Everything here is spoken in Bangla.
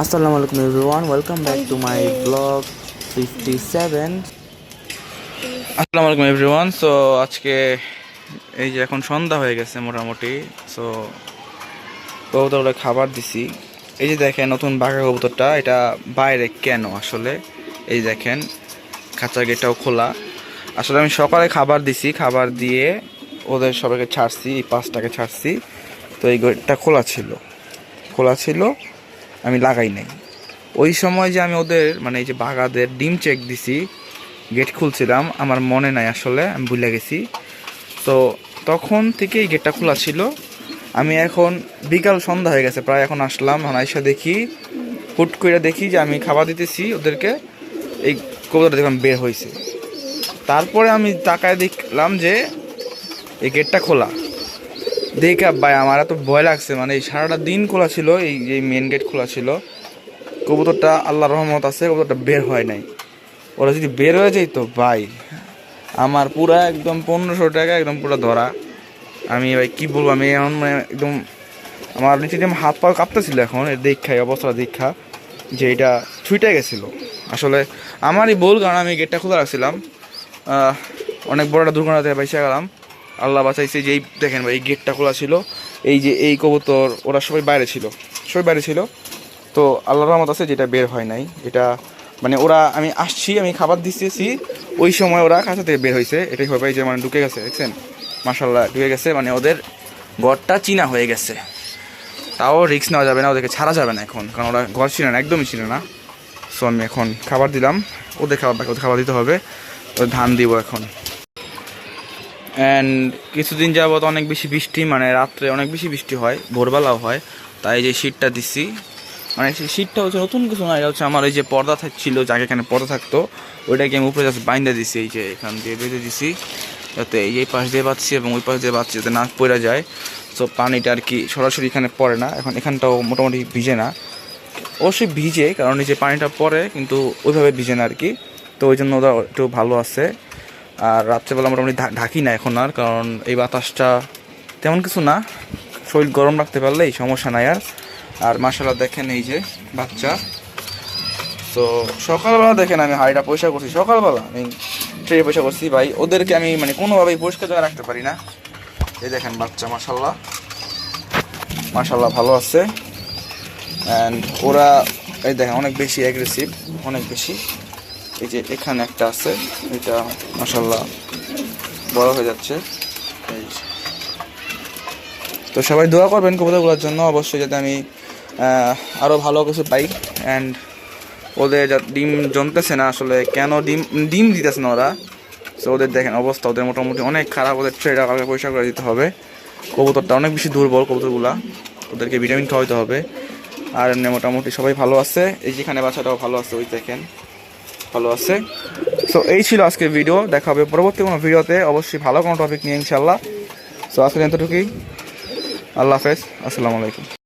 Assalamu alaikum everyone, welcome back to my vlog 57. আসসালামু আলাইকুম এভরিওয়ান। সো আজকে এই যে এখন সন্ধ্যা হয়ে গেছে মোটামুটি। সো কবুতরগুলো খাবার দিছি। এই যে দেখেন নতুন বাঘা কবুতরটা, এটা বাইরে কেন আসলে এই দেখেন খাঁচার গেটটাও খোলা। আসলে আমি সকালে খাবার দিছি, খাবার দিয়ে ওদের সবাইকে ছাড়ছি, এই পাঁচটাকে ছাড়ছি। তো এই গেটটা খোলা ছিল, আমি লাগাই নাই। ওই সময় যে আমি ওদের মানে এই যে বাঘাদের ডিম চেক দিছি, গেট খুলছিলাম, আমার মনে নাই আসলে, আমি ভুলে গেছি। তো তখন থেকে এই গেটটা খোলা ছিল। আমি এখন বিকাল সন্ধ্যা হয়ে গেছে প্রায়, এখন আসলাম, আইসা দেখি হুট করে দেখি যে আমি খাবার দিতেছি ওদেরকে, এই কবুতরটা দেখলাম বের হয়েছে। তারপরে আমি তাকায় দেখলাম যে এই গেটটা খোলা। দেখে ভাই আমার এত ভয় লাগছে, মানে এই সারাটা দিন খোলা ছিল, এই যে মেন গেট খোলা ছিল। কবুতরটা আল্লাহর রহমত আছে, কবুতরটা বের হয় নাই। ওরা যদি বের হয়ে যেত ভাই, আমার পুরা একদম 1500 টাকা একদম পুরো ধরা। আমি ভাই কি বলবো, আমি এখন মানে একদম আমার নিচে যে হাত পা কাঁপতেছিল এখন এর দীক্ষা, অবস্থাটা দীক্ষা যে এটা ছুটে গেছিলো। আসলে আমারই ভুল, কারণ আমি গেটটা খোলা রাখছিলাম। অনেক বড় একটা দুর্ঘটনা থেকে বাইসে গেলাম, আল্লাহ বাঁচাইছে। যে এই দেখেন ভাই, এই গেটটা খোলা ছিল, এই যে এই কবুতর ওরা সবাই বাইরে ছিল। তো আল্লাহর রহমত আছে যেটা বের হয় নাই। এটা মানে ওরা আমি আসছি, আমি খাবার দিতেছি, ওই সময় ওরা খাঁচা থেকে বের হয়েছে। এটাই হবে যে মানে ঢুকে গেছে, দেখছেন মাশাআল্লাহ ঢুকে গেছে, মানে ওদের ঘরটা চিনা হয়ে গেছে। তাও রিস্ক নেওয়া যাবে না, ওদেরকে ছাড়া যাবে না এখন, কারণ ওরা ঘর ছিল না, একদমই ছিল না। সো আমি এখন খাবার দিলাম, ওদের খাবার দিতে হবে, ওদের ধান দিব এখন। অ্যান্ড কিছুদিন যাবত অনেক বেশি বৃষ্টি, মানে রাত্রে অনেক বেশি বৃষ্টি হয়, ভোরবেলাও হয়। তাই যে শীটটা দিচ্ছি, মানে সেই শীটটা হচ্ছে নতুন কিছু না, এটা হচ্ছে আমার এই যে পর্দা ছিল, যাকে এখানে পর্দা থাকতো, ওইটাকে আমি উপরে জাস্ট বাইন্দা দিছি, এই যে এখান দিয়ে বেঁধে দিছি, যাতে এই পাশ দিয়ে বাঁচছি এবং ওই পাশ দিয়ে বাঁচছি, যাতে না পড়ে যায়। সো পানিটা আর কি সরাসরি এখানে পড়ে না। এখন এখানটাও মোটামুটি ভিজে না, অবশ্যই ভিজে, কারণ এই যে পানিটা পড়ে কিন্তু ওইভাবে ভিজে না আর কি। তো ওই জন্য ওরা একটু ভালো আছে। আর রাত্রেবেলা মোটামুটি ঢাকি না এখন আর, কারণ এই বাতাসটা তেমন কিছু না, শরীর গরম রাখতে পারলেই সমস্যা নাই আর। আর মাশাআল্লাহ দেখেন এই যে বাচ্চা। তো সকালবেলা দেখেন আমি হাড়িটা পরিষ্কার করছি, সকালবেলা আমি ট্রে পরিষ্কার করছি ভাই। ওদেরকে আমি মানে কোনোভাবেই পরিষ্কার জায়গায় রাখতে পারি না। এই দেখেন বাচ্চা, মাশাআল্লাহ ভালো আছে। অ্যান্ড ওরা এই দেখেন অনেক বেশি অ্যাগ্রেসিভ, অনেক বেশি। এই যে এখানে একটা আছে, এটা মাশাআল্লাহ বড় হয়ে যাচ্ছে। এই তো সবাই দোয়া করবেন কবুতরগুলোর জন্য অবশ্যই, যাতে আমি আরও ভালো কিছু পাই। অ্যান্ড ওদের ডিম জমতেছে না আসলে, কেন ডিম দিতেছে না ওরা। সো ওদের দেখেন অবস্থা, ওদের মোটামুটি অনেক খারাপ। ওদের ট্রেটা কালকে পরিষ্কার করে দিতে হবে। কবুতরটা অনেক বেশি দুর্বল কবুতরগুলা, ওদেরকে ভিটামিন খাওয়াইতে হবে। আর এমনি মোটামুটি সবাই ভালো আছে। এই যেখানে বাচ্চাটাও ভালো আছে, ওই দেখেন ভালো আছে। সো এই ছিল আজকের ভিডিও, দেখা হবে পরবর্তী কোনো ভিডিওতে, অবশ্যই ভালো কোনো টপিক নিয়ে ইনশাল্লাহ। সো আজকে এতটুকুই, আল্লাহ হাফেজ, আসসালামু আলাইকুম।